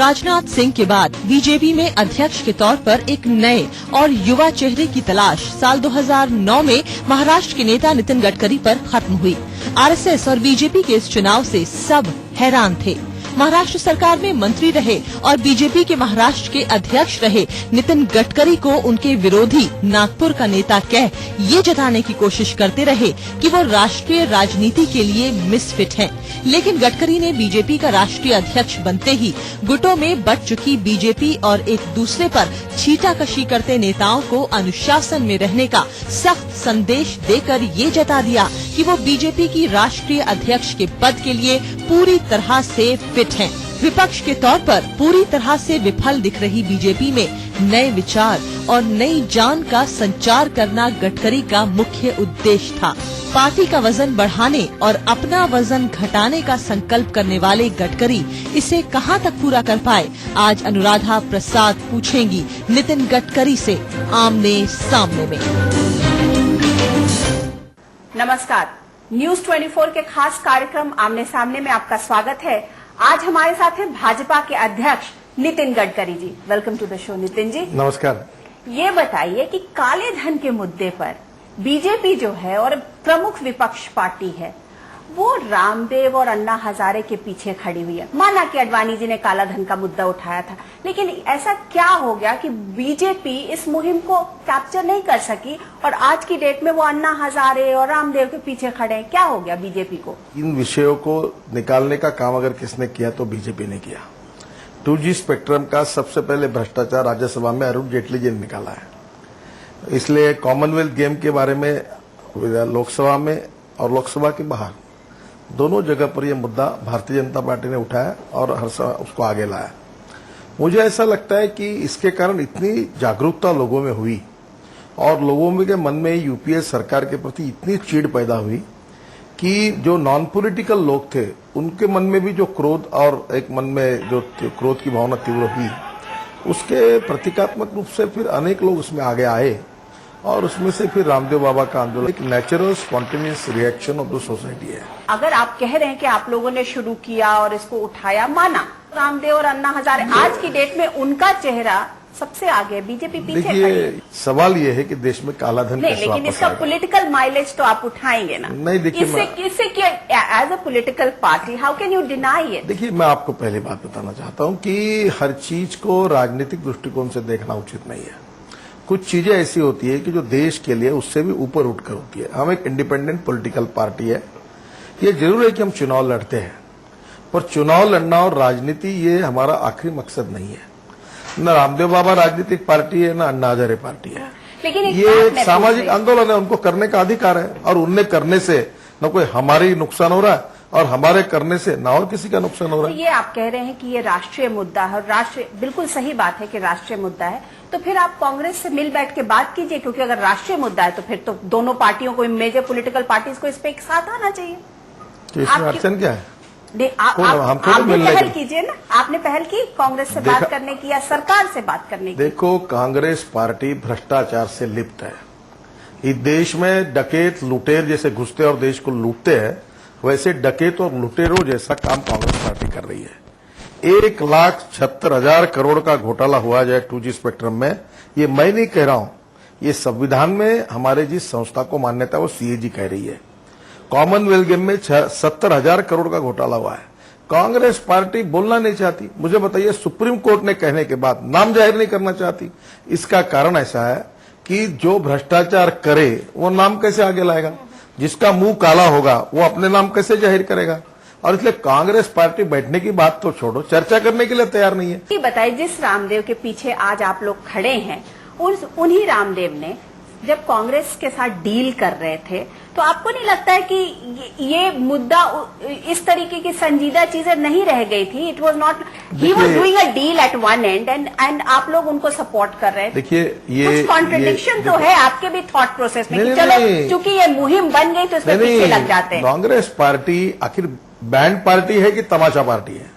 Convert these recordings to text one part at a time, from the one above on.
राजनाथ सिंह के बाद बीजेपी में अध्यक्ष के तौर पर एक नए और युवा चेहरे की तलाश साल 2009 में महाराष्ट्र के नेता नितिन गडकरी पर खत्म हुई। आरएसएस और बीजेपी के इस चुनाव से सब हैरान थे। महाराष्ट्र सरकार में मंत्री रहे और बीजेपी के महाराष्ट्र के अध्यक्ष रहे नितिन गडकरी को उनके विरोधी नागपुर का नेता कह ये जताने की कोशिश करते रहे कि वो राष्ट्रीय राजनीति के लिए मिसफिट हैं। लेकिन गडकरी ने बीजेपी का राष्ट्रीय अध्यक्ष बनते ही गुटों में बंट चुकी बीजेपी और एक दूसरे पर छींटाकशी करते नेताओं को अनुशासन में रहने का सख्त संदेश देकर ये जता दिया कि वो बीजेपी की राष्ट्रीय अध्यक्ष के पद के लिए पूरी तरह से फिट हैं। विपक्ष के तौर पर पूरी तरह से विफल दिख रही बीजेपी में नए विचार और नई जान का संचार करना गडकरी का मुख्य उद्देश्य था। पार्टी का वजन बढ़ाने और अपना वजन घटाने का संकल्प करने वाले गडकरी इसे कहां तक पूरा कर पाए, आज अनुराधा प्रसाद पूछेंगी नितिन गडकरी से आमने सामने में। नमस्कार, न्यूज 24 के खास कार्यक्रम आमने सामने में आपका स्वागत है। आज हमारे साथ है भाजपा के अध्यक्ष Nitin Gadkari ji. Welcome to the show Nitin ji. नमस्कार। ये बताइए कि काले धन के मुद्दे पर बीजेपी जो है और प्रमुख विपक्ष पार्टी है वो रामदेव और अन्ना हजारे के पीछे खड़ी हुई है। माना कि अडवाणी जी ने काला धन का मुद्दा उठाया था, लेकिन ऐसा क्या हो गया कि बीजेपी इस मुहिम को कैप्चर नहीं कर सकी और आज की डेट में वो अन्ना हजारे और रामदेव के पीछे खड़े हैं? क्या हो गया बीजेपी को? इन विषयों को निकालने का काम अगर किसने किया तो बीजेपी ने किया। 2G स्पेक्ट्रम का सबसे पहले भ्रष्टाचार राज्यसभा में अरुण जेटली जी ने निकाला है। इसलिए कॉमनवेल्थ गेम के बारे में लोकसभा में और लोकसभा के बाहर दोनों जगह पर यह मुद्दा भारतीय जनता पार्टी ने उठाया और हर समय उसको आगे लाया। मुझे ऐसा लगता है कि इसके कारण इतनी जागरूकता लोगों में हुई और लोगों के मन में यूपीए सरकार के प्रति इतनी चिढ़ पैदा हुई कि जो नॉन पॉलिटिकल लोग थे उनके मन में भी जो क्रोध और एक मन में जो क्रोध की भावना तीव्र हुई, उसके प्रतीकात्मक रूप से फिर अनेक लोग उसमें आगे आए और उसमें से फिर रामदेव बाबा का आंदोलन एक natural spontaneous reaction of the society है। अगर आप कह रहे हैं कि आप लोगों ने शुरू किया और इसको उठाया, माना रामदेव और अन्ना हजारे आज की डेट में उनका चेहरा सबसे आगे, बीजेपी पीछे खड़ी है। देखिए, सवाल ये है कि देश में काला धन कैसे वापस आएगा? लेकिन इसका पॉलिटिकल माइलेज तो आप उठाएंगे ना? नहीं, देखिए इससे क्या as a political party how can you deny it? देखिए, मैं आपको पहली बात बताना चाहता हूं कि हर चीज को राजनीतिक दृष्टिकोण से देखना उचित नहीं है। कुछ चीजें ऐसी होती है कि जो देश के लिए उससे भी ऊपर उठकर होती है। हम एक इंडिपेंडेंट पॉलिटिकल पार्टी है। ये जरूर है कि हम चुनाव लड़ते हैं, पर चुनाव लड़ना और राजनीति ये हमारा आखिरी मकसद नहीं है। न रामदेव बाबा राजनीतिक पार्टी है, न अन्ना हजारे पार्टी है। लेकिन ये एक सामाजिक आंदोलन है, उनको करने का अधिकार है और उनने करने से न कोई हमारी नुकसान हो रहा है और हमारे करने से न और किसी का नुकसान हो रहा है। ये आप कह रहे हैं कि ये राष्ट्रीय मुद्दा है और राष्ट्रीय, बिल्कुल सही बात है कि राष्ट्रीय मुद्दा है, तो फिर आप कांग्रेस से मिल बैठ के बात कीजिए, क्योंकि अगर राष्ट्रीय मुद्दा है तो फिर तो दोनों पार्टियों को, मेजर पॉलिटिकल पार्टीज को इस पे एक साथ आना चाहिए। तो इसमें अड़चन क्या है? आपने पहल कीजिए ना, आपने पहल की कांग्रेस से बात करने की या सरकार से बात करने की? देखो, कांग्रेस पार्टी भ्रष्टाचार से लिप्त है। इस देश में डकैत लुटेर जैसे घुसते और देश को लूटते हैं, वैसे डकैत और लुटेरों जैसा काम कांग्रेस पार्टी कर रही है। 1,76,000 करोड़ का घोटाला हुआ जाए 2G स्पेक्ट्रम में, ये मैं नहीं कह रहा हूं, ये संविधान में हमारे जिस संस्था को मान्यता है वो CAG कह रही है। कॉमनवेल्थ गेम में 70,000 करोड़ का घोटाला हुआ है। कांग्रेस पार्टी बोलना नहीं चाहती। मुझे बताइए, सुप्रीम कोर्ट ने कहने के बाद नाम जाहिर नहीं करना चाहती। इसका कारण ऐसा है कि जो भ्रष्टाचार करे वो नाम कैसे आगे लाएगा? जिसका मुंह काला होगा वो अपने नाम कैसे जाहिर करेगा? और इसलिए कांग्रेस पार्टी बैठने की बात तो छोड़ो, चर्चा करने के लिए तैयार नहीं है। ये बताइए, जिस रामदेव के पीछे आज आप लोग खड़े हैं, उन्हीं रामदेव ने जब कांग्रेस के साथ डील कर रहे थे, तो आपको नहीं लगता है कि ये मुद्दा इस तरीके की संजीदा चीजें नहीं रह गई थी? It was not, he was doing a deal at one and and आप लोग उनको सपोर्ट कर रहे हैं। देखिए, ये कुछ कॉन्ट्रडिक्शन तो है आपके भी थॉट प्रोसेस में। चलो, क्योंकि ये मुहिम बन गई तो इसमें पीछे लग जाते हैं। कांग्रेस पार्टी आखिर बैंड पार्टी है कि तमाशा पार्टी है?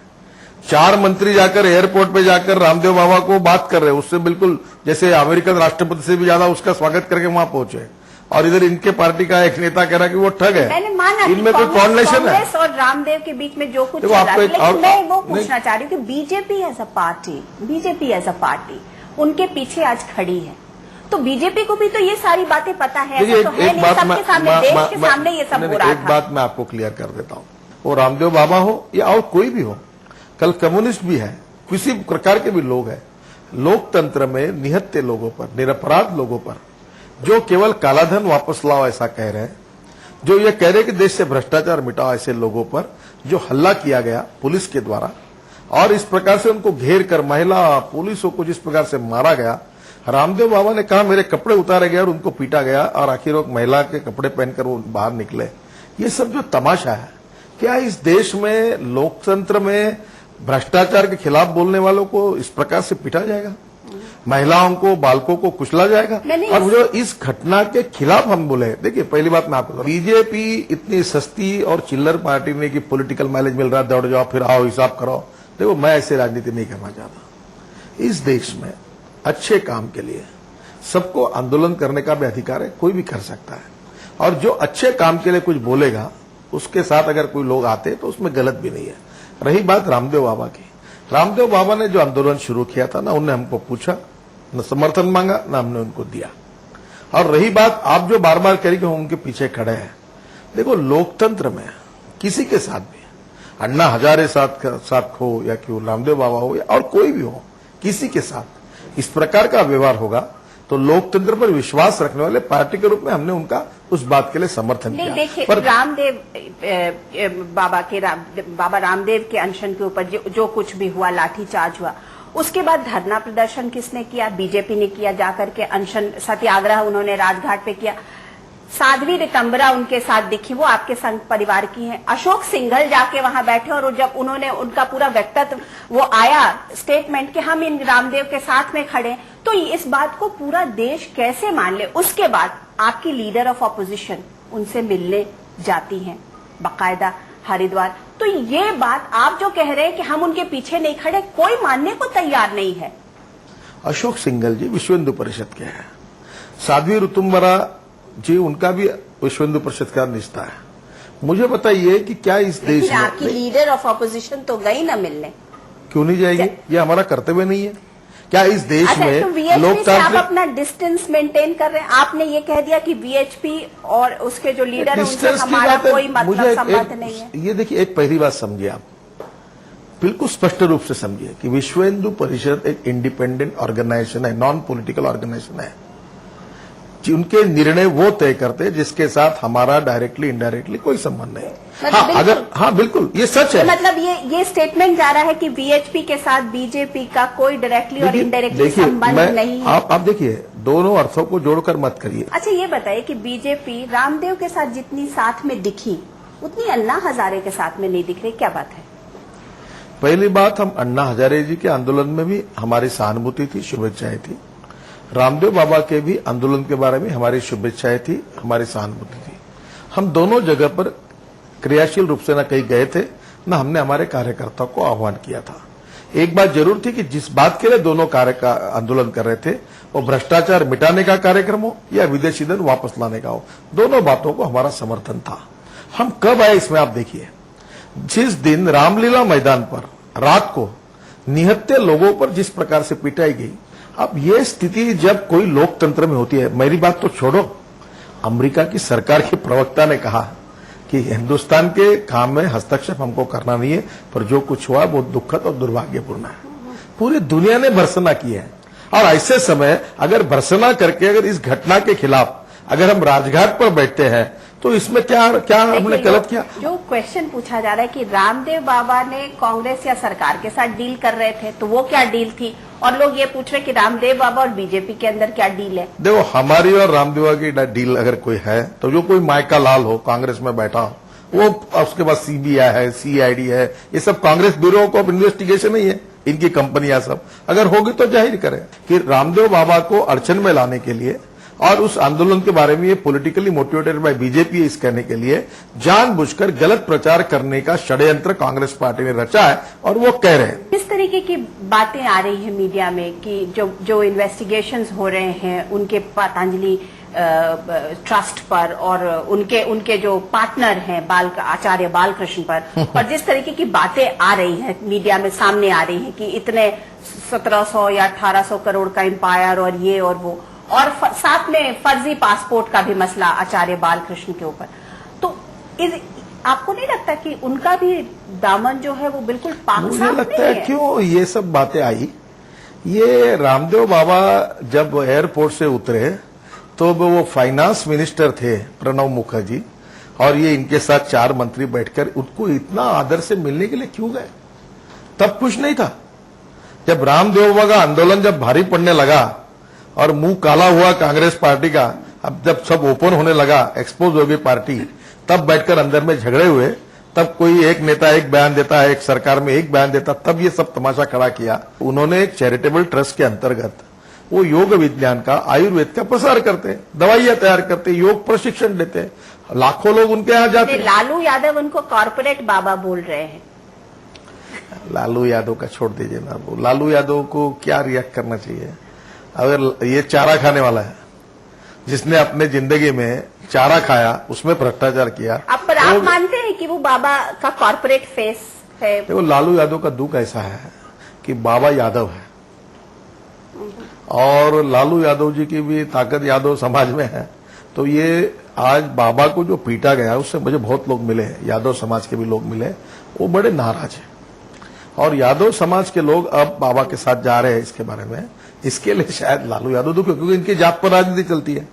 4 मंत्री जाकर एयरपोर्ट पे जाकर रामदेव बाबा को बात कर रहे हैं, उससे बिल्कुल जैसे अमेरिकन राष्ट्रपति से भी ज्यादा उसका स्वागत करके वहां पहुंचे। और इधर इनके पार्टी का एक नेता कह रहा है कि वो ठग है। मैंने माना कि इनमें कोई कॉर्डिनेशन है। कांग्रेस और रामदेव के बीच में जो कुछ चल देखो, रहा आपको है, एक लेकिन और- मैं वो पूछना चाह रही हूँ कि बीजेपी एज अ पार्टी उनके पीछे आज खड़ी है, तो बीजेपी को भी तो ये सारी बातें पता है, देखिए, ऐसा तो है नहीं, सबके सामने, देश के सामने ये सब हो रहा एक था। बात मैं आपको क्लियर कर देता हूँ, वो रामदेव बाबा हो या और कोई भी हो, कल कम्युनिस्ट भी है, किसी प्रकार के भी लोग हैं, लोकतंत्र में निहत्थे लोगों पर, निरपराध लोगों पर, जो केवल कालाधन वापस लाओ ऐसा कह रहे हैं, जो ये कह रहे हैं कि देश से भ्रष्टाचार मिटाओ, ऐसे लोगों पर जो हल्ला किया गया पुलिस के द्वारा और इस प्रकार से उनको घेर कर महिला पुलिसों को जिस प्रकार से मारा गया, रामदेव बाबा ने कहा मेरे कपड़े उतारे गए और उनको पीटा गया और आखिर वो महिला के कपड़े पहनकर वो बाहर निकले। ये सब जो तमाशा है, क्या इस देश में लोकतंत्र में भ्रष्टाचार के खिलाफ बोलने वालों को इस प्रकार से पीटा जाएगा, महिलाओं को बालकों को कुचला जाएगा? और जो इस घटना के खिलाफ हम बोले, देखिए पहली बात मैं आपको, बीजेपी इतनी सस्ती और चिल्लर पार्टी नहीं कि पॉलिटिकल माइलेज मिल रहा है, दौड़ जाओ फिर आओ हिसाब करो। देखो, मैं ऐसे राजनीति नहीं करना चाहता। इस देश में अच्छे काम के लिए सबको आंदोलन करने का भी अधिकार है, कोई भी कर सकता है, और जो अच्छे काम के लिए कुछ बोलेगा उसके साथ अगर कोई लोग आते तो उसमें गलत भी नहीं है। रही बात रामदेव बाबा की, रामदेव बाबा ने जो आंदोलन शुरू किया था ना, उन्होंने हमको पूछा, न समर्थन मांगा, न हमने उनको दिया। और रही बात आप जो बार बार कह रही कि हम उनके पीछे खड़े हैं, देखो लोकतंत्र में किसी के साथ भी, अन्ना हजारे साथ हो या क्यों रामदेव बाबा हो या और कोई भी हो, किसी के साथ इस प्रकार का व्यवहार होगा तो लोकतंत्र पर विश्वास रखने वाले पार्टी के रूप में हमने उनका उस बात के लिए समर्थन किया। देखिए, पर रामदेव बाबा रामदेव के अनशन के ऊपर जो कुछ भी हुआ, लाठीचार्ज हुआ, उसके बाद धरना प्रदर्शन किसने किया? बीजेपी ने किया, जाकर के अनशन सत्याग्रह उन्होंने राजघाट पे किया। साध्वी रितंबरा उनके साथ दिखी, वो आपके संघ परिवार की हैं। अशोक सिंघल जाके वहां बैठे और जब उन्होंने उनका पूरा व्यक्तित्व वो आया स्टेटमेंट कि हम इन रामदेव के साथ में खड़े, तो इस बात को पूरा देश कैसे मान ले? उसके बाद आपकी लीडर ऑफ ऑपोजिशन उनसे मिलने जाती हैं बाकायदा हरिद्वार, तो ये बात आप जो कह रहे हैं कि हम उनके पीछे नहीं खड़े, कोई मानने को तैयार नहीं है। अशोक सिंघल जी विश्व हिंदू परिषद के हैं, साध्वी ऋतुम्बरा जी उनका भी विश्व हिंदू परिषद का रिश्ता है। मुझे बताइए कि क्या इस देश में आपकी लीडर ऑफ ऑपोजिशन तो गई ना मिलने, क्यों नहीं जाएगी? ये हमारा कर्तव्य नहीं है क्या इस देश अच्छा, में? तो वीएचपी से आप लोकतांत्रिक अपना डिस्टेंस मेंटेन कर रहे हैं। आपने ये कह दिया कि वीएचपी और उसके जो लीडर है उनसे डिस्टेंस की हमारा बात है, कोई मुझे मतलब संबंध नहीं है। ये देखिए, एक पहली बात समझिए, आप बिल्कुल स्पष्ट रूप से समझिए कि विश्व हिंदू परिषद एक इंडिपेंडेंट ऑर्गेनाइजेशन है, नॉन पॉलिटिकल ऑर्गेनाइजेशन है। उनके निर्णय वो तय करते हैं जिसके साथ हमारा डायरेक्टली इनडायरेक्टली कोई संबंध नहीं। बिल्कुल ये सच है। मतलब ये स्टेटमेंट जा रहा है कि वीएचपी के साथ बीजेपी का कोई डायरेक्टली और इनडायरेक्टली संबंध नहीं है। आप देखिए, दोनों अर्थों को जोड़कर मत करिए। अच्छा, ये बताइए कि बीजेपी रामदेव के साथ जितनी साथ में दिखी उतनी अन्ना हजारे के साथ में नहीं दिख रही, क्या बात है? पहली बात, हम अन्ना हजारे जी के आंदोलन में भी हमारी सहानुभूति थी, शुभेच्छाएं थी। रामदेव बाबा के भी आंदोलन के बारे में हमारी शुभेच्छाएं थी, हमारी सहानुभूति थी। हम दोनों जगह पर क्रियाशील रूप से न कहीं गए थे, न हमने हमारे कार्यकर्ताओं को आह्वान किया था। एक बात जरूर थी कि जिस बात के लिए दोनों आंदोलन कर रहे थे, वो भ्रष्टाचार मिटाने का कार्यक्रम हो या विदेशी धन वापस लाने का हो, दोनों बातों को हमारा समर्थन था। हम कब आए इसमें आप देखिए, जिस दिन रामलीला मैदान पर रात को निहत्थे लोगों पर जिस प्रकार से पिटाई गई, अब ये स्थिति जब कोई लोकतंत्र में होती है, मेरी बात तो छोड़ो, अमेरिका की सरकार के प्रवक्ता ने कहा कि हिंदुस्तान के काम में हस्तक्षेप हमको करना नहीं है, पर जो कुछ हुआ वो दुखद और दुर्भाग्यपूर्ण है। पूरी दुनिया ने भर्त्सना की है, और ऐसे समय अगर भर्त्सना करके अगर इस घटना के खिलाफ अगर हम राजघाट पर बैठते हैं तो इसमें क्या हमने गलत किया? जो क्वेश्चन पूछा जा रहा है कि रामदेव बाबा ने कांग्रेस या सरकार के साथ डील कर रहे थे, तो वो क्या डील थी? और लोग ये पूछ रहे कि रामदेव बाबा और बीजेपी के अंदर क्या डील है? देखो, हमारी और रामदेव बाबा की डील अगर कोई है तो जो कोई मायका लाल हो, कांग्रेस में बैठा हो, वो उसके बाद सीबीआई है, सीआईडी है, ये सब कांग्रेस ब्यूरो ऑफ इन्वेस्टिगेशन ही है, इनकी कंपनियां सब। अगर होगी तो जाहिर करें कि रामदेव बाबा को अड़चन में लाने के लिए और उस आंदोलन के बारे में ये पॉलिटिकली मोटिवेटेड बाय बीजेपी इस कहने के लिए जानबूझकर गलत प्रचार करने का षड्यंत्र कांग्रेस पार्टी ने रचा है, और वो कह रहे हैं। किस तरीके की बातें आ रही है मीडिया में कि जो इन्वेस्टिगेशंस हो रहे हैं उनके पतंजलि ट्रस्ट पर और उनके जो पार्टनर हैं आचार्य बालकृष्ण पर और जिस तरीके की बातें आ रही हैं मीडिया में सामने आ रही हैं कि इतने 1700 या 1800 करोड़ का एम्पायर और ये और वो और साथ में फर्जी पासपोर्ट का भी मसला आचार्य बालकृष्ण के ऊपर, तो आपको नहीं लगता कि उनका भी दामन जो है वो बिल्कुल पाक मुझे साफ लगता नहीं है क्यों ये सब बातें आई। ये रामदेव बाबा जब एयरपोर्ट से उतरे तो वो फाइनेंस मिनिस्टर थे प्रणब मुखर्जी, और ये इनके साथ 4 मंत्री बैठकर उनको इतना आदर से मिलने के लिए क्यों गए? तब कुछ नहीं था। जब रामदेव बाबा का आंदोलन जब भारी पड़ने लगा और मुंह काला हुआ कांग्रेस पार्टी का, अब जब सब ओपन होने लगा, एक्सपोज हो गई पार्टी, तब बैठकर अंदर में झगड़े हुए, तब कोई एक नेता एक बयान देता है, एक सरकार में एक बयान देता, तब ये सब तमाशा खड़ा किया। उन्होंने एक चैरिटेबल ट्रस्ट के अंतर्गत वो योग विज्ञान का, आयुर्वेद का प्रसार करते, दवाइयां तैयार करते, योग प्रशिक्षण देते, लाखों लोग उनके यहाँ जाते। लालू यादव उनको कॉर्पोरेट बाबा बोल रहे हैं। लालू यादव का छोड़ दीजिए ना, लालू यादव को क्या रिएक्ट करना चाहिए? अगर ये चारा खाने वाला है, जिसने अपने जिंदगी में चारा खाया, उसमें भ्रष्टाचार किया, पर आप मानते हैं कि वो बाबा का कॉर्पोरेट फेस है? देखो, लालू यादव का दुख ऐसा है कि बाबा यादव है और लालू यादव जी की भी ताकत यादव समाज में है। तो ये आज बाबा को जो पीटा गया, उससे मुझे बहुत लोग मिले, यादव समाज के भी लोग मिले, वो बड़े नाराज हैं। और यादव समाज के लोग अब बाबा के साथ जा रहे हैं इसके बारे में, इसके लिए शायद लालू यादव दुखी, क्योंकि इनकी जात पर राजनीति चलती है।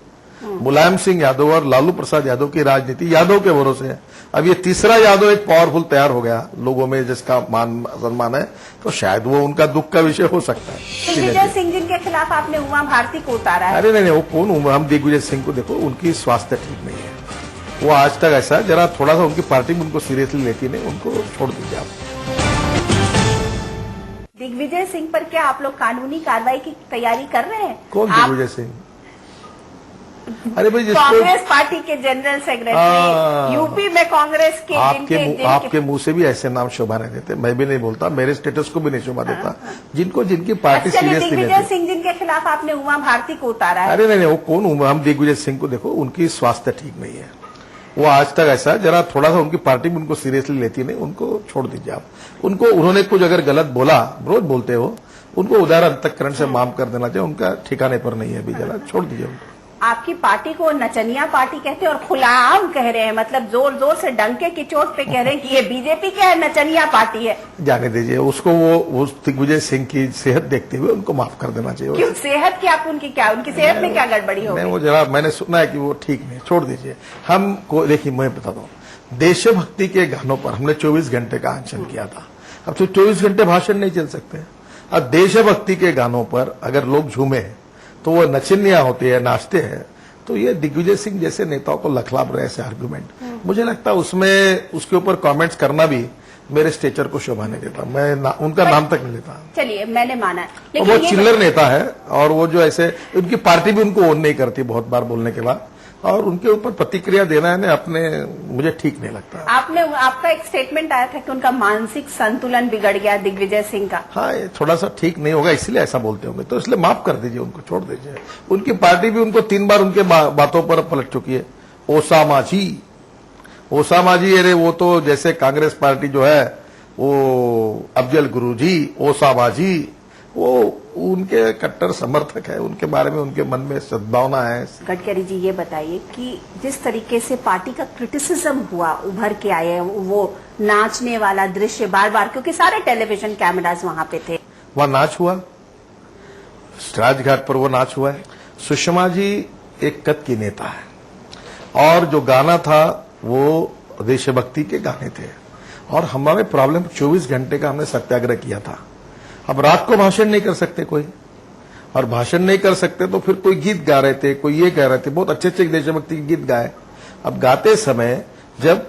मुलायम सिंह यादव और लालू प्रसाद यादव की राजनीति यादव के भरोसे है। अब ये तीसरा यादव एक पावरफुल तैयार हो गया लोगों में, जिसका मान सम्मान है, तो शायद वो उनका दुख का विषय हो सकता है। दिग्विजय सिंह जिनके खिलाफ आपने उमा भारती को उतारा है। अरे नहीं, वो कौन? हम दिग्विजय सिंह को देखो, उनकी स्वास्थ्य ठीक नहीं है, वो आज तक ऐसा, जरा थोड़ा सा उनकी पार्टी में उनको सीरियसली लेती नहीं, उनको छोड़ दीजिए आप। दिग्विजय सिंह पर क्या आप लोग कानूनी कार्रवाई की तैयारी कर रहे हैं? कौन दिग्विजय सिंह? अरे भाई, कांग्रेस पार्टी के जनरल सेक्रेटरी, यूपी में कांग्रेस के आपके मुंह से भी ऐसे नाम शोभा नहीं देते, मैं भी नहीं बोलता, मेरे स्टेटस को भी नहीं शोभा देता, जिनकी पार्टी सीरियसली लेती। दिग्विजय सिंह जिनके खिलाफ आपने उमा भारती को उतारा है। अरे नहीं, वो कौन? हम दिग्विजय सिंह को देखो, उनकी स्वास्थ्य ठीक नहीं है, वो आज तक ऐसा, जरा थोड़ा सा उनकी पार्टी में उनको सीरियसली लेती नहीं, उनको छोड़ दीजिए आप। उनको, उन्होंने कुछ अगर गलत बोला, रोज बोलते हो, उनको उदार अंतःकरण से माफ कर देना चाहिए, उनका ठिकाने पर नहीं है अभी, जरा छोड़ दीजिए उनको। आपकी पार्टी को नचनिया पार्टी कहते हैं और खुलाआम कह रहे हैं, मतलब जोर जोर से डंके की चोट पे कह रहे हैं कि ये बीजेपी क्या है, नचनिया पार्टी है। जाने दीजिए उसको, वो दिग्विजय सिंह की सेहत देखते हुए उनको माफ कर देना चाहिए। क्यों सेहत की? आप उनकी सेहत में क्या गड़बड़ी हो गई? वो जरा, मैंने सुना है कि वो ठीक नहीं, छोड़ दीजिए। हमको देखिए, मैं बताता हूँ, देशभक्ति के गानों पर हमने 24 घंटे का अनशन किया था। अब तो 24 घंटे भाषण नहीं चल सकते। अब देशभक्ति के गानों पर अगर लोग झूमे तो वो नचनिया होते हैं, नाचते हैं, तो ये दिग्विजय सिंह जैसे नेताओं को लखलाब रहे ऐसे आर्गुमेंट, मुझे लगता है उसमें उसके ऊपर कमेंट्स करना भी मेरे स्टेचर को शोभा नहीं देता, मैं उनका नाम तक नहीं लेता। चलिए, मैंने माना, लेकिन वो चिल्लर नेता है, और वो जो ऐसे, उनकी पार्टी भी उनको ओन नहीं करती बहुत बार बोलने के बाद, और उनके ऊपर प्रतिक्रिया देना है अपने, मुझे ठीक नहीं लगता। आपका एक स्टेटमेंट आया था कि उनका मानसिक संतुलन बिगड़ गया दिग्विजय सिंह का। हाँ, ये थोड़ा सा ठीक नहीं होगा, इसलिए ऐसा बोलते होंगे, तो इसलिए माफ कर दीजिए, उनको छोड़ दीजिए। उनकी पार्टी भी उनको 3 बार उनके बातों पर पलट चुकी है। ओसामा जी, अरे वो तो जैसे कांग्रेस पार्टी जो है, वो अफजल गुरुजी, ओसामा जी, वो उनके कट्टर समर्थक है, उनके बारे में उनके मन में सद्भावना है। गडकरी जी, ये बताइए कि जिस तरीके से पार्टी का क्रिटिसिज्म हुआ, उभर के आए, वो नाचने वाला दृश्य बार बार, क्योंकि सारे टेलीविजन कैमरास वहां पे थे, वहां नाच हुआ, राजघाट पर वो नाच हुआ है। सुषमा जी एक कद की नेता है, और जो गाना था वो देशभक्ति के गाने थे, और हमारे प्रॉब्लम 24 घंटे का हमने सत्याग्रह किया था। अब रात को भाषण नहीं कर सकते कोई, और भाषण नहीं कर सकते तो फिर कोई गीत गा रहे थे, कोई ये कह रहे थे, बहुत अच्छे अच्छे देशभक्ति के गीत गाए। अब गाते समय जब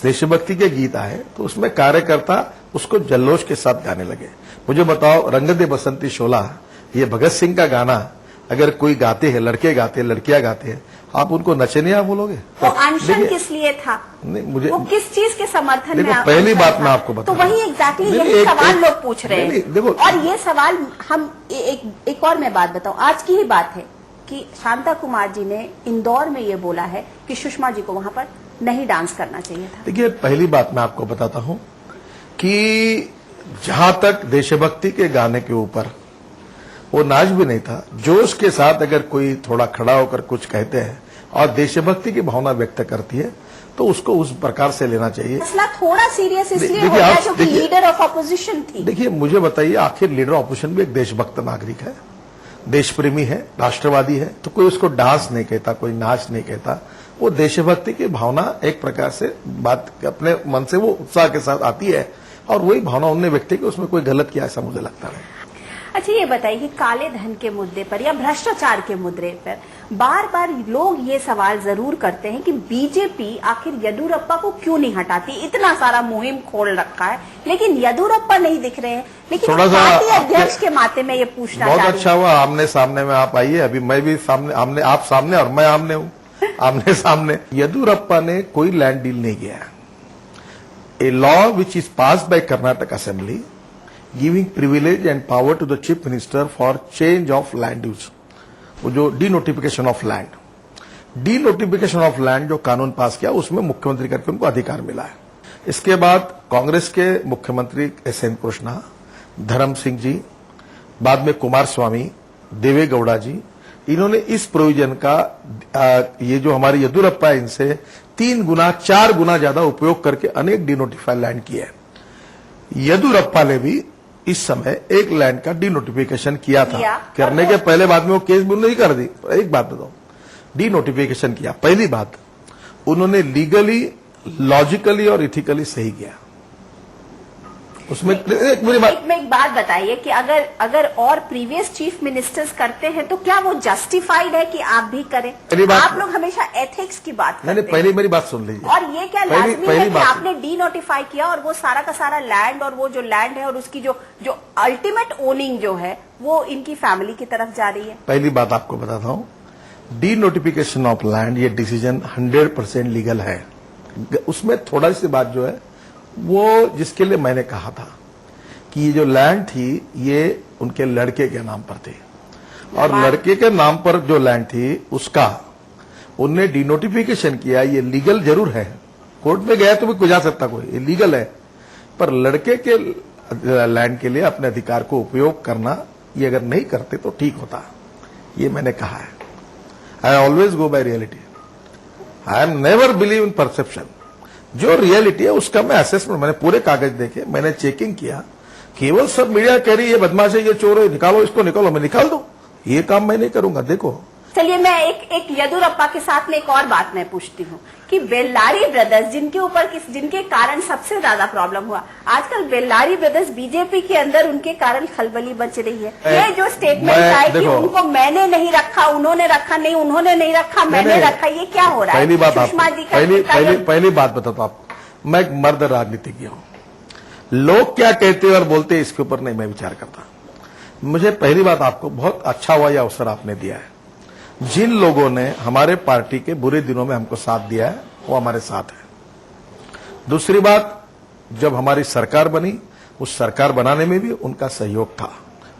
देशभक्ति के गीत आए तो उसमें कार्यकर्ता उसको जल्लोष के साथ गाने लगे। मुझे बताओ, रंग दे बसंती शोला, ये भगत सिंह का गाना अगर कोई गाते हैं, लड़के गाते हैं, लड़कियां गाते हैं, आप उनको नचनिया बोलोगे? वो अनशन किस लिए था? नहीं, मुझे वो किस चीज के समर्थन में? देखो, पहली बात मैं आपको बता, तो वही एग्जैक्टली यही सवाल लोग पूछ रहे हैं। देखो, और ये सवाल हम एक और मैं बात बताऊं, आज की ही बात है कि शांता कुमार जी ने इंदौर में ये बोला है कि सुषमा जी को वहां पर नहीं डांस करना चाहिए था। देखिए, पहली बात मैं आपको बताता हूं कि जहां तक देशभक्ति के गाने के ऊपर वो नाच भी नहीं था, जोश के साथ अगर कोई थोड़ा खड़ा होकर कुछ कहते हैं और देशभक्ति की भावना व्यक्त करती है तो उसको उस प्रकार से लेना चाहिए। मसला थोड़ा सीरियस इसलिए हो गया क्योंकि लीडर ऑफ ऑपोजिशन थी। देखिए, मुझे बताइए, आखिर लीडर ऑफ ऑपोजिशन भी एक देशभक्त नागरिक है, देशप्रेमी है, राष्ट्रवादी है, तो कोई उसको डांस नहीं कहता, कोई नाच नहीं कहता। वो देशभक्ति की भावना एक प्रकार से बात अपने मन से वो उत्साह के साथ आती है और वही भावना उन्होंने व्यक्त की, उसमें कोई गलत किया ऐसा मुझे लगता नहीं। अच्छा, ये बताइए कि काले धन के मुद्दे पर या भ्रष्टाचार के मुद्दे पर बार बार लोग ये सवाल जरूर करते हैं कि बीजेपी आखिर येदियुरप्पा को क्यों नहीं हटाती। इतना सारा मुहिम खोल रखा है लेकिन येदियुरप्पा नहीं दिख रहे हैं। लेकिन पार्टी अध्यक्ष के नाते में ये पूछना बहुत अच्छा हुआ आमने सामने में आप आइए। अभी मैं भी सामने, आप सामने और मैं आमने हूं, आमने सामने। येदियुरप्पा ने कोई लैंड डील नहीं किया। A law which is passed by Karnataka assembly giving privilege and power to the chief minister for change of land use, वो जो denotification of land, denotification of land जो कानून पास किया उसमें मुख्यमंत्री करके उनको अधिकार मिला है। इसके बाद कांग्रेस के मुख्यमंत्री एस.एन. कृष्णा, धर्म सिंह जी, बाद में कुमार स्वामी, देवे गौड़ा जी, इन्होंने इस प्रोविजन का ये जो हमारी येदियुरप्पा है इनसे 3 गुना 4 गुना ज्यादा उपयोग करके अनेक डीनोटिफाइड लैंड किए हैं। येदियुरप्पा ने भी इस समय एक लैंड का डीनोटिफिकेशन किया था। करने के पहले बाद में वो केस भी नहीं कर दी। एक बात बताओ, डीनोटिफिकेशन किया, पहली बात उन्होंने लीगली, लॉजिकली और इथिकली सही किया। उसमें एक बात बताइए कि अगर और प्रीवियस चीफ मिनिस्टर्स करते हैं तो क्या वो जस्टिफाइड है कि आप भी करें? आप लोग हमेशा एथिक्स की बात करते हैं। पहले मेरी बात सुन लीजिए। और ये क्या लाजमी है कि आपने डी नोटिफाई किया और वो सारा का सारा लैंड और वो जो लैंड है और उसकी जो अल्टीमेट ओनिंग जो है वो इनकी फैमिली की तरफ जा रही है? पहली बात आपको बताता हूं, डी नोटिफिकेशन ऑफ लैंड ये डिसीजन 100% लीगल है। उसमें थोड़ा सी बात जो है वो जिसके लिए मैंने कहा था कि ये जो लैंड थी ये उनके लड़के के नाम पर थी और लड़के के नाम पर जो लैंड थी उसका उनने डीनोटिफिकेशन किया। ये लीगल जरूर है, कोर्ट में गया तो भी कुछ जा सकता कोई, ये लीगल है, पर लड़के के लैंड के लिए अपने अधिकार को उपयोग करना ये अगर नहीं करते तो ठीक होता। ये मैंने कहा है। I always go by reality, I am never believe in perception. जो रियलिटी है उसका मैं असेसमेंट, मैंने पूरे कागज देखे, मैंने चेकिंग किया। केवल सब मीडिया कह रही है ये बदमाश है, ये चोर है, निकालो इसको, निकालो, मैं निकाल दूं, ये काम मैं नहीं करूंगा। देखो, चलिए मैं एक येदियुरप्पा के साथ में एक और बात मैं पूछती हूँ कि बेल्लारी ब्रदर्स जिनके कारण सबसे ज्यादा प्रॉब्लम हुआ, आजकल बेल्लारी ब्रदर्स बीजेपी के अंदर उनके कारण खलबली बच रही है। ये जो स्टेटमेंट आए कि उनको मैंने नहीं रखा, उन्होंने रखा, नहीं उन्होंने नहीं रखा, मैंने रखा, ये क्या हो रहा है? पहली बात पहली बात बताता हूं आपको, मैं एक मर्द राजनीतिज्ञ हूं। लोग क्या कहते हैं और बोलते हैं इसके ऊपर नहीं मैं विचार करता। मुझे पहली बात, आपको बहुत अच्छा हुआ यह अवसर आपने दिया है। जिन लोगों ने हमारे पार्टी के बुरे दिनों में हमको साथ दिया है वो हमारे साथ है। दूसरी बात, जब हमारी सरकार बनी उस सरकार बनाने में भी उनका सहयोग था,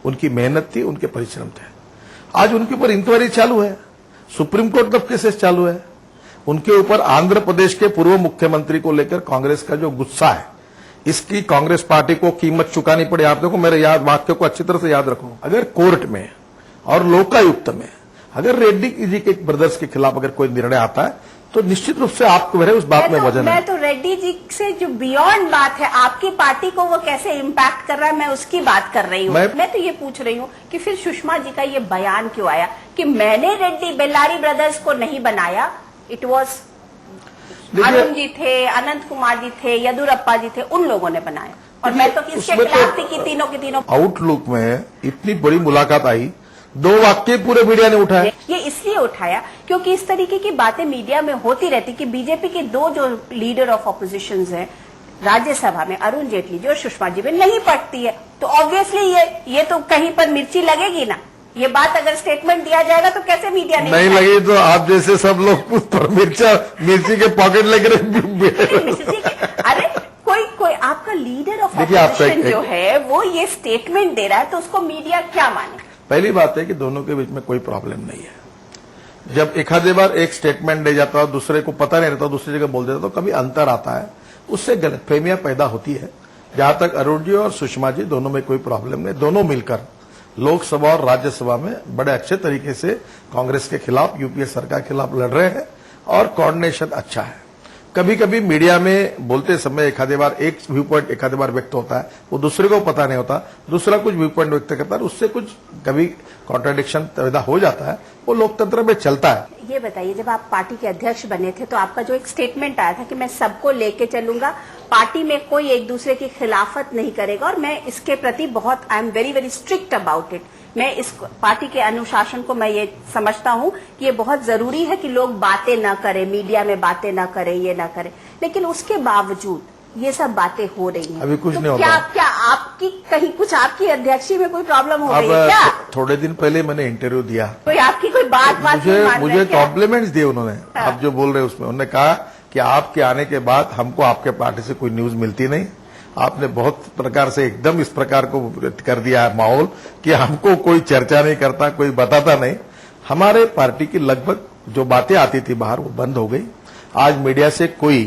उनकी मेहनत थी, उनके परिश्रम थे। आज उनके ऊपर इंक्वायरी चालू है, सुप्रीम कोर्ट तक केसेस चालू है। उनके ऊपर आंध्र प्रदेश के पूर्व मुख्यमंत्री को लेकर कांग्रेस का जो गुस्सा है, इसकी कांग्रेस पार्टी को कीमत चुकानी पड़े। आप देखो, मेरे वाक्य को अच्छी तरह से याद रखो। अगर कोर्ट में और लोकायुक्त में अगर रेड्डी जी के ब्रदर्स के खिलाफ अगर कोई निर्णय आता है तो निश्चित रूप से आपको मेरे उस बात में वजन है। मैं तो रेड्डी जी से जो बियॉन्ड बात है, आपकी पार्टी को वो कैसे इम्पैक्ट कर रहा है, मैं उसकी बात कर रही हूँ। मैं तो ये पूछ रही हूँ कि फिर सुषमा जी का ये बयान क्यों आया कि मैंने रेड्डी बेल्लारी ब्रदर्स को नहीं बनाया, इट वॉज अरुण जी थे, अनंत कुमार जी थे, येदियुरप्पा जी थे, उन लोगों ने बनाया। और मैं तो इसके खिलाफ थी कि तीनों के तीनों। आउटलुक में इतनी बड़ी मुलाकात आई, 2 वाक्य पूरे मीडिया ने उठाया। ये इसलिए उठाया क्योंकि इस तरीके की बातें मीडिया में होती रहती कि बीजेपी के 2 जो लीडर ऑफ ऑपोजिशन हैं राज्यसभा में, अरुण जेटली जी और सुषमा जी में नहीं पटती है, तो ऑब्वियसली ये तो कहीं पर मिर्ची लगेगी ना। ये बात अगर स्टेटमेंट दिया जाएगा तो कैसे मीडिया नहीं लगी तो आप जैसे सब लोग उस पर मिर्ची के पॉकेट लेकर अरे कोई आपका लीडर ऑफ ऑपोजिशन जो है वो ये स्टेटमेंट दे रहा है तो उसको मीडिया क्या माने? पहली बात है कि दोनों के बीच में कोई प्रॉब्लम नहीं है। जब एक आधे बार एक स्टेटमेंट दे जाता है, दूसरे को पता नहीं रहता, दूसरी जगह बोल देता, तो कभी अंतर आता है, उससे गलतफहमियां पैदा होती है। जहां तक अरुण जी और सुषमा जी दोनों में कोई प्रॉब्लम नहीं, दोनों मिलकर लोकसभा और राज्यसभा में बड़े अच्छे तरीके से कांग्रेस के खिलाफ, यूपीए सरकार के खिलाफ लड़ रहे हैं और कोऑर्डिनेशन अच्छा है। कभी कभी मीडिया में बोलते समय एक आधे बार एक व्यू पॉइंट एक आधे बार व्यक्त होता है, वो दूसरे को पता नहीं होता, दूसरा कुछ व्यू पॉइंट व्यक्त करता है, उससे कुछ कभी कॉन्ट्राडिक्शन पैदा हो जाता है, वो लोकतंत्र में चलता है। ये बताइए, जब आप पार्टी के अध्यक्ष बने थे तो आपका जो एक स्टेटमेंट आया था कि मैं सबको लेके चलूंगा, पार्टी में कोई एक दूसरे की खिलाफत नहीं करेगा और मैं इसके प्रति बहुत I am very very strict about it. मैं इस पार्टी के अनुशासन को मैं ये समझता हूं कि ये बहुत जरूरी है कि लोग बातें न करें, मीडिया में बातें न करें, ये न करें, लेकिन उसके बावजूद ये सब बातें हो रही हैं। अभी कुछ तो नहीं क्या होता। क्या आपकी कहीं कुछ आपकी अध्यक्षी में कोई प्रॉब्लम हो रही है क्या? थोड़े दिन पहले मैंने इंटरव्यू दिया, कोई आपकी कोई बात मुझे कॉम्प्लीमेंट्स दिए उन्होंने। आप जो बोल रहे हैं उसमें उन्होंने कहा कि आपके आने के बाद हमको आपके पार्टी से कोई न्यूज मिलती नहीं, आपने बहुत प्रकार से एकदम इस प्रकार को कर दिया है माहौल कि हमको कोई चर्चा नहीं करता, कोई बताता नहीं। हमारे पार्टी की लगभग जो बातें आती थी बाहर वो बंद हो गई। आज मीडिया से कोई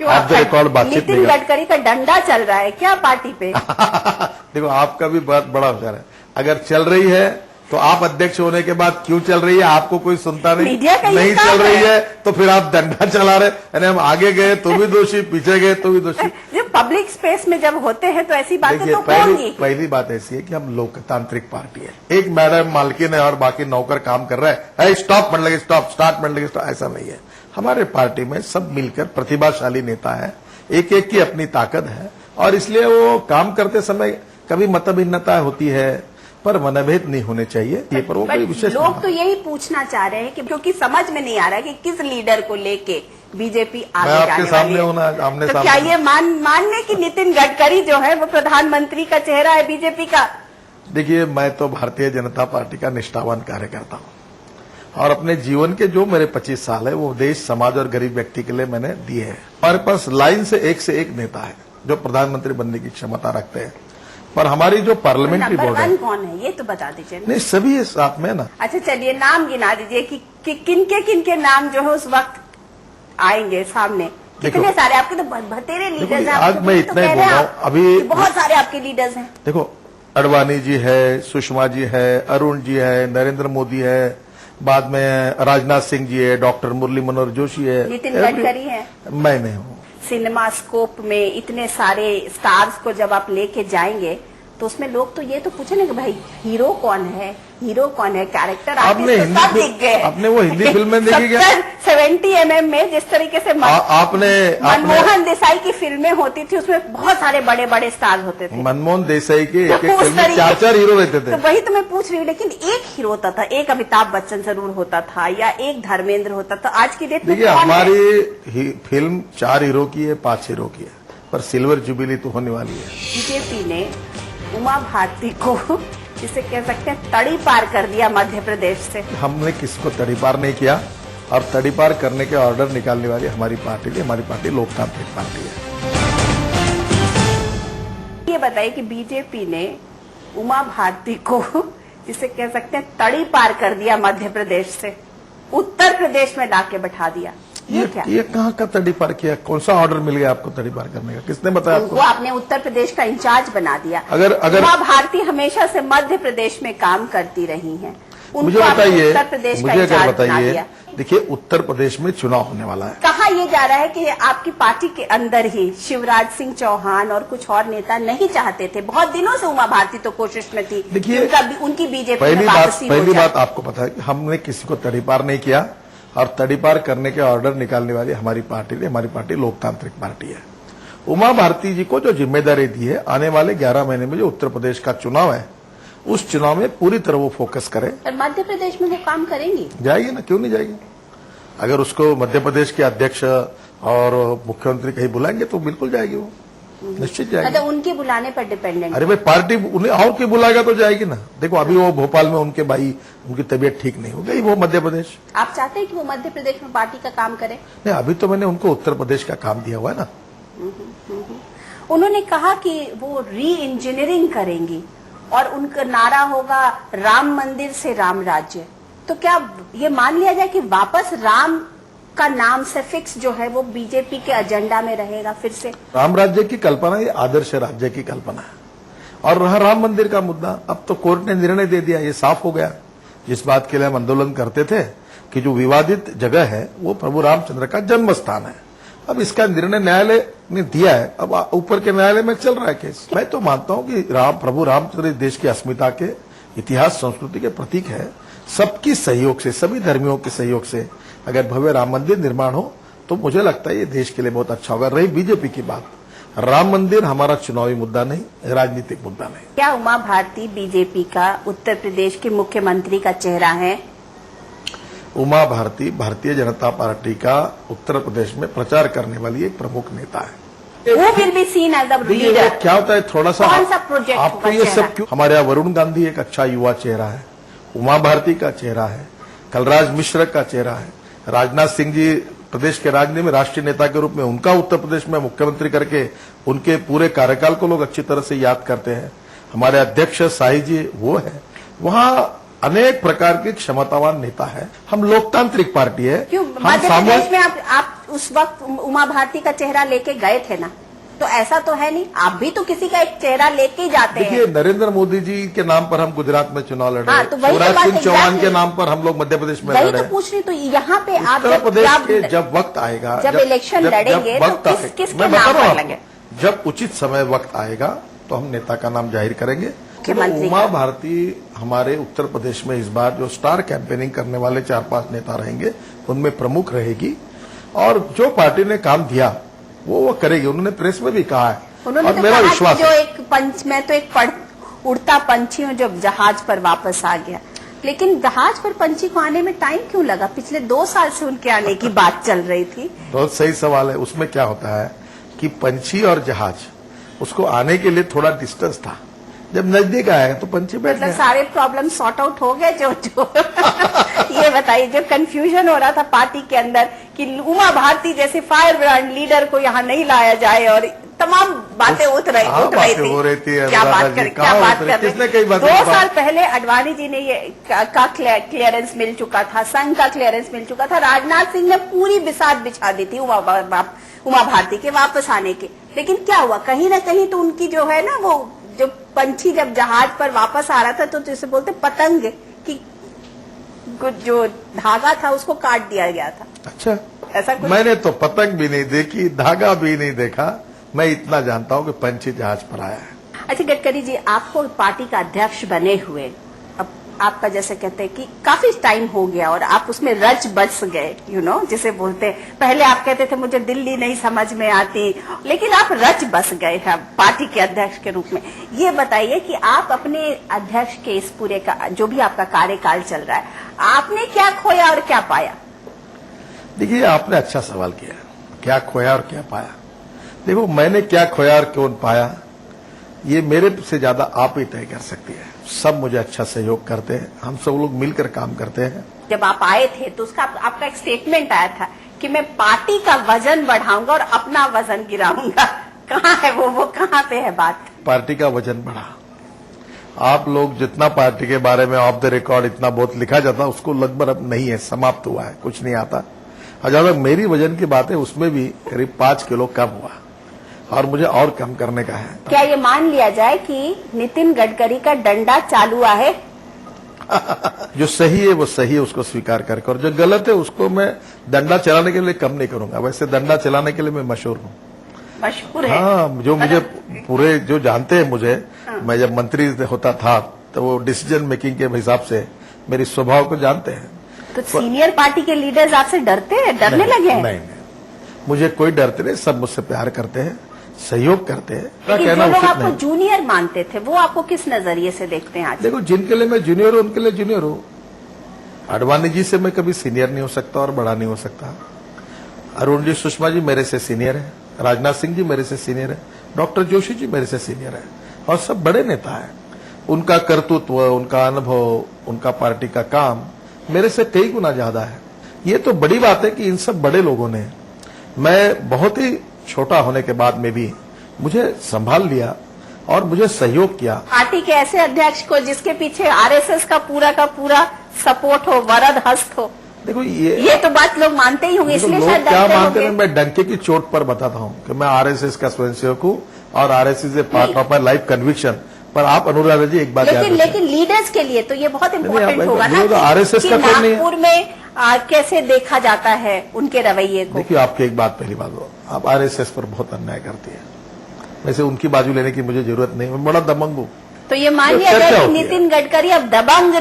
ऑफ द रिकॉर्ड बातचीत नहीं। नितिन गडकरी का डंडा चल रहा है क्या पार्टी पे? देखो, आपका भी बहुत बड़ा विचार है। अगर चल रही है तो आप अध्यक्ष होने के बाद क्यों चल रही है? आपको कोई सुनता नहीं, मीडिया का नहीं काम चल रही है तो फिर आप डंडा चला रहे, यानी हम आगे गए तो भी दोषी, पीछे गए तो भी दोषी। जब पब्लिक स्पेस में जब होते हैं तो ऐसी बातें देखिए, तो होंगी। पहली बात ऐसी है कि हम लोकतांत्रिक पार्टी है। एक मैडम मालकिन है और बाकी नौकर काम कर रहा है, स्टॉप मन लगे स्टॉप, स्टार्ट मन लगे स्टॉप, ऐसा नहीं है। हमारे पार्टी में सब मिलकर प्रतिभाशाली नेता है, एक एक की अपनी ताकत है और इसलिए वो काम करते समय कभी मतभिन्नता होती है पर मनभेद नहीं होने चाहिए। ये पर वो कोई विशेष लोग तो यही पूछना चाह रहे हैं कि क्योंकि समझ में नहीं आ रहा है कि किस लीडर को लेके बीजेपी आगे मैं आपके जाने सामने वाली है। हूं ना, आमने तो सामने। क्या ये मान लें कि नितिन गडकरी जो है वो प्रधानमंत्री का चेहरा है बीजेपी का? देखिए, मैं तो भारतीय जनता पार्टी का निष्ठावान कार्यकर्ता हूं और अपने जीवन के जो मेरे 25 साल है वो देश, समाज और गरीब व्यक्ति के लिए मैंने दिए हैं। हमारे पास लाइन से एक नेता है जो प्रधानमंत्री बनने की क्षमता रखते हैं, पर हमारी जो पार्लियामेंट्री बोर्ड है, कौन है ये तो बता दीजिए। नहीं, सभी है साथ में ना। अच्छा चलिए, नाम गिना दीजिए कि किनके नाम जो है उस वक्त आएंगे सामने। कितने सारे आपके तो बतेरे लीडर्स हैं। आज मैं इतना ही बोल रहा हूँ, अभी बहुत सारे आपके लीडर्स हैं। देखो, अडवाणी जी है, सुषमा जी है, अरुण जी है, नरेंद्र मोदी है, बाद में राजनाथ सिंह जी है, डॉक्टर मुरली मनोहर जोशी है, नितिन गडकरी है, मैं नहीं हूँ। सिनेमा स्कोप में इतने सारे स्टार्स को जब आप लेके जाएंगे तो उसमें लोग तो ये तो पूछेंगे कि भाई हीरो कौन है, कैरेक्टर आपने आपने वो हिंदी फिल्म में देखी क्या? 70 mm में जिस तरीके से आपने मनमोहन देसाई की फिल्में होती थी उसमें बहुत सारे बड़े बड़े स्टार्स होते थे। मनमोहन देसाई के एक उस फिल्म में तरीके- 4 हीरो रहते थे। तो वही तो मैं पूछ रही हूँ, लेकिन एक हीरो होता था, एक अमिताभ बच्चन जरूर होता था या एक धर्मेंद्र होता था। आज की डेट में देखिए, कौन है? हमारी फिल्म 4 हीरो की है, 5 हीरो की है, पर सिल्वर जुबिली तो होने वाली है। बीजेपी ने उमा भारती को जिसे कह सकते हैं तड़ी पार कर दिया मध्य प्रदेश से। हमने किसको तड़ीपार नहीं किया और तड़ीपार करने के ऑर्डर निकालने वाली हमारी पार्टी लोकतांत्रिक पार्टी है। ये बताइए कि बीजेपी ने उमा भारती को जिसे कह सकते हैं तड़ी पार कर दिया मध्य प्रदेश से, उत्तर प्रदेश में लाके बैठा दिया। ये क्या? ये कहाँ का तड़ीपार किया? कौन सा ऑर्डर मिल गया आपको तड़ीपार करने का? किसने बताया आपको? वो आपने उत्तर प्रदेश का इंचार्ज बना दिया। अगर उमा भारती हमेशा से मध्य प्रदेश में काम करती रही हैं। मुझे बताइए, उत्तर प्रदेश का मुझे अगर इंचार्ज बना बताइए, दिया। देखिए, उत्तर प्रदेश में चुनाव होने वाला है। कहा यह जा रहा है कि आपकी पार्टी के अंदर ही शिवराज सिंह चौहान और कुछ और नेता नहीं चाहते थे। बहुत दिनों से उमा भारती तो कोशिश में थी। देखिए, उनकी बीजेपी पहली बात आपको पता है कि हमने किसी को तड़ीपार नहीं किया और तड़ीपार करने के ऑर्डर निकालने वाली हमारी पार्टी लोकतांत्रिक पार्टी है। उमा भारती जी को जो जिम्मेदारी दी है, आने वाले 11 महीने में जो उत्तर प्रदेश का चुनाव है, उस चुनाव में पूरी तरह वो फोकस करे। और मध्य प्रदेश में वो काम करेंगी? जाएगी ना, क्यों नहीं जाएगी? अगर उसको मध्य प्रदेश के अध्यक्ष और मुख्यमंत्री कहीं बुलाएंगे तो बिल्कुल जाएगी, वो निश्चित जाएगी। मतलब उनके बुलाने पर डिपेंडेंट? अरे भाई, पार्टी उन्हें और कोई बुलाएगा तो जाएगी ना। देखो, अभी वो भोपाल में उनके भाई, उनकी तबीयत ठीक नहीं हो गई, वो मध्य प्रदेश। आप चाहते हैं कि वो मध्य प्रदेश में पार्टी का काम करे? नहीं, अभी तो मैंने उनको उत्तर प्रदेश का काम दिया हुआ है ना। उन्होंने कहा कि वो री इंजीनियरिंग करेंगी और उनका नारा होगा राम मंदिर से राम राज्य। तो क्या ये मान लिया जाए कि वापस राम का नाम से फिक्स जो है वो बीजेपी के एजेंडा में रहेगा फिर से? राम राज्य की कल्पना ये आदर्श राज्य की कल्पना है। और रहा राम मंदिर का मुद्दा, अब तो कोर्ट ने निर्णय दे दिया, ये साफ हो गया। जिस बात के लिए हम आंदोलन करते थे कि जो विवादित जगह है वो प्रभु रामचंद्र का जन्म स्थान है, अब इसका निर्णय न्यायालय ने दिया है, अब ऊपर के न्यायालय में चल रहा है केस। मैं तो मानता हूं कि प्रभु रामचंद्र देश की अस्मिता के, इतिहास, संस्कृति के प्रतीक है। सबकी सहयोग से, सभी धर्मियों के सहयोग से अगर भव्य राम मंदिर निर्माण हो तो मुझे लगता है ये देश के लिए बहुत अच्छा होगा। रही बीजेपी की बात, राम मंदिर हमारा चुनावी मुद्दा नहीं, राजनीतिक मुद्दा नहीं। क्या उमा भारती बीजेपी का उत्तर प्रदेश के मुख्यमंत्री का चेहरा है? उमा भारती भारतीय जनता पार्टी का उत्तर प्रदेश में प्रचार करने वाली एक प्रमुख नेता है। वो will be seen as the leader. क्या होता है, थोड़ा सा कौन सा प्रोजेक्ट आपको ये सब क्यों? हमारे यहाँ वरुण गांधी एक अच्छा युवा चेहरा है, उमा भारती का चेहरा है, कलराज मिश्र का चेहरा है, राजनाथ सिंह जी प्रदेश के राजनीति में राष्ट्रीय नेता के रूप में उनका उत्तर प्रदेश में मुख्यमंत्री करके उनके पूरे कार्यकाल को लोग अच्छी तरह से याद करते हैं। हमारे अध्यक्ष शाही जी वो है, वहां अनेक प्रकार के क्षमतावान नेता है। हम लोकतांत्रिक पार्टी है। क्यों मध्य प्रदेश में आप उस वक्त उमा भारती का चेहरा लेके गए थे ना, तो ऐसा तो है नहीं, आप भी तो किसी का एक चेहरा लेके ही जाते हैं। देखिए, नरेंद्र मोदी जी के नाम पर हम गुजरात में चुनाव लड़े, हाँ, तो शिवराज सिंह चौहान के नाम पर हम लोग मध्य प्रदेश में लड़े। तो पूछ रही, तो यहाँ पे आप उत्तर प्रदेश के जब वक्त आएगा, जब इलेक्शन लड़ेंगे तो किसके नाम पर लगे? जब उचित समय वक्त आएगा तो हम नेता का नाम जाहिर करेंगे। उमा भारती हमारे उत्तर प्रदेश में इस बार जो स्टार कैंपेनिंग करने वाले 4-5 नेता रहेंगे उनमें प्रमुख रहेगी, और जो पार्टी ने काम दिया वो करेगी। उन्होंने प्रेस में भी कहा है, उन्होंने और तो मेरा कहा विश्वास जो एक पंच, मैं तो एक उड़ता पंछी हूँ जो जहाज पर वापस आ गया। लेकिन जहाज पर पंछी को आने में टाइम क्यों लगा? पिछले 2 साल से उनके आने की बात चल रही थी। बहुत सही सवाल है। उसमें क्या होता है कि पंछी और जहाज, उसको आने के लिए थोड़ा डिस्टेंस था, जब नजदीक आया तो पंछी बैठ गया। सारे प्रॉब्लम सॉर्ट आउट हो गए जो ये बताइए, जो कंफ्यूजन हो रहा था पार्टी के अंदर कि उमा भारती जैसे फायर ब्रांड लीडर को यहाँ नहीं लाया जाए, और तमाम बातें उठ रही थी। क्या बात कर 2 साल पहले अडवाणी जी ने ये का क्लियरेंस मिल चुका था, संघ का क्लियरेंस मिल चुका था, राजनाथ सिंह ने पूरी बिसात बिछा दी थी उमा भारती के वापस आने के। लेकिन क्या हुआ, कहीं ना कहीं तो उनकी जो है ना, वो जो पंछी जब जहाज पर वापस आ रहा था तो जिसे बोलते पतंग की जो धागा था उसको काट दिया गया था। अच्छा, ऐसा कुछ? मैंने तो पतंग भी नहीं देखी, धागा भी नहीं देखा, मैं इतना जानता हूं कि पंछी जहाज पर आया है। अच्छा गडकरी जी, आपको पार्टी का अध्यक्ष बने हुए अब आपका जैसे कहते हैं कि काफी टाइम हो गया और आप उसमें रच बस गए, जिसे बोलते हैं। पहले आप कहते थे मुझे दिल्ली नहीं समझ में आती, लेकिन आप रच बस गए हैं पार्टी के अध्यक्ष के रूप में। ये बताइए कि आप अपने अध्यक्ष के इस पूरे का जो भी आपका कार्यकाल चल रहा है, आपने क्या खोया और क्या पाया? देखिए, आपने अच्छा सवाल किया, क्या खोया और क्या पाया। देखो, मैंने क्या खोया और क्यों पाया ये मेरे से ज्यादा आप ही तय कर सकती है। सब मुझे अच्छा सहयोग करते हैं, हम सब लोग मिलकर काम करते हैं। जब आप आए थे तो उसका आपका एक स्टेटमेंट आया था कि मैं पार्टी का वजन बढ़ाऊंगा और अपना वजन गिराऊंगा। कहाँ है वो कहाँ पे है बात? पार्टी का वजन बढ़ा। आप लोग जितना पार्टी के बारे में ऑफ द रिकॉर्ड इतना बहुत लिखा जाता, उसको लगभग अब नहीं है, समाप्त हुआ है, कुछ नहीं आता। और जहां तक मेरी वजन की बात है, उसमें भी करीब 5 किलो कम हुआ और मुझे और कम करने का है। क्या ये मान लिया जाए कि नितिन गडकरी का डंडा चालू है? जो सही है वो सही है, उसको स्वीकार करके, और जो गलत है उसको मैं डंडा चलाने के लिए कम नहीं करूंगा। वैसे डंडा चलाने के लिए मैं मशहूर हूँ। मशहूर है? हाँ, जो मुझे पूरे जो जानते हैं मुझे, मैं जब मंत्री होता था तो वो डिसीजन मेकिंग के हिसाब से मेरी स्वभाव को जानते हैं। तो सीनियर पार्टी के लीडर्स आपसे डरते हैं, डरने लगे हैं? नहीं, मुझे कोई डरते नहीं, सब मुझसे प्यार करते हैं, सहयोग करते हैं। लेकिन जो लोग आपको जूनियर मानते थे वो आपको किस नजरिए से देखते हैं आज? देखो, जिनके लिए मैं जूनियर हूं उनके लिए जूनियर हूं। अडवाणी जी से मैं कभी सीनियर नहीं हो सकता और बड़ा नहीं हो सकता। अरुण जी, सुषमा जी मेरे से सीनियर है, राजनाथ सिंह जी मेरे से सीनियर है, डॉक्टर जोशी जी मेरे से सीनियर है, और सब बड़े नेता है। उनका कर्तृत्व, उनका अनुभव, उनका पार्टी का काम मेरे से कई गुना ज्यादा है। ये तो बड़ी बात है कि इन सब बड़े लोगों ने, मैं बहुत ही छोटा होने के बाद में भी मुझे संभाल लिया और मुझे सहयोग किया। पार्टी के ऐसे अध्यक्ष को जिसके पीछे आरएसएस का पूरा सपोर्ट हो, वरद हस्त हो। देखो ये तो बात लोग मानते ही होंगे, तो इसलिए लोग शायद क्या डरते मानते हैं, होंगे। मैं डंके की चोट पर बताता हूँ कि मैं आरएसएस का स्वयंसेवक हूँ और RSS A part of my life conviction. पर आप अनुराधा जी एक बात याद रखें, लेकिन लीडर्स के लिए तो ये बहुत इम्पोर्टेंट नहीं, होगा नहीं, ना वो तो RSS कि का तो नहीं है। नागपुर में कैसे देखा जाता है उनके रवैये को। देखिए आपकी एक बात, पहली बात हो, आप आरएसएस पर बहुत अन्याय करती है। वैसे उनकी बाजू लेने की मुझे जरूरत नहीं, मैं बड़ा दबंग हूँ। तो ये मान तो लिया चर्चा जाए कि होती है। नितिन गडकरी अब दबंग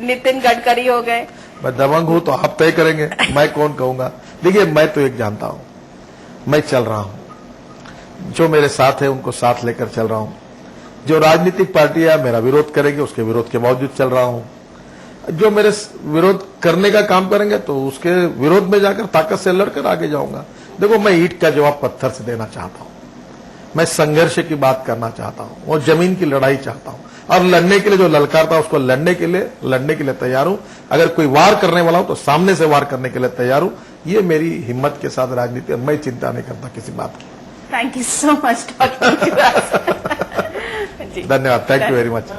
नितिन गडकरी हो गए। मैं दबंग हूं तो आप तय करेंगे, मैं कौन कहूंगा। देखिए मैं तो एक जानता हूं, मैं चल रहा हूं, जो मेरे साथ है उनको साथ लेकर चल रहा हूं। जो राजनीतिक पार्टियां मेरा विरोध करेंगे उसके विरोध के बावजूद चल रहा हूं। जो मेरे विरोध करने का काम करेंगे तो उसके विरोध में जाकर ताकत से लड़कर आगे जाऊंगा। देखो मैं ईंट का जवाब पत्थर से देना चाहता हूं, मैं संघर्ष की बात करना चाहता हूं और जमीन की लड़ाई चाहता हूं, और लड़ने के लिए जो ललकारता उसको लड़ने के लिए तैयार हूं। अगर कोई वार करने वाला हो तो सामने से वार करने के लिए तैयार हूं। ये मेरी हिम्मत के साथ राजनीति, मैं चिंता नहीं करता किसी बात की। थैंक यू सो मच धन्यवाद, थैंक यू वेरी मच।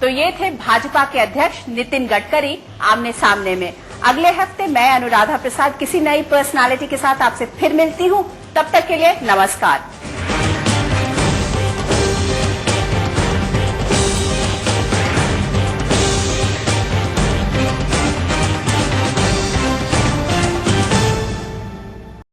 तो ये थे भाजपा के अध्यक्ष नितिन गडकरी आमने सामने में। अगले हफ्ते मैं अनुराधा प्रसाद किसी नई पर्सनालिटी के साथ आपसे फिर मिलती हूँ। तब तक के लिए नमस्कार।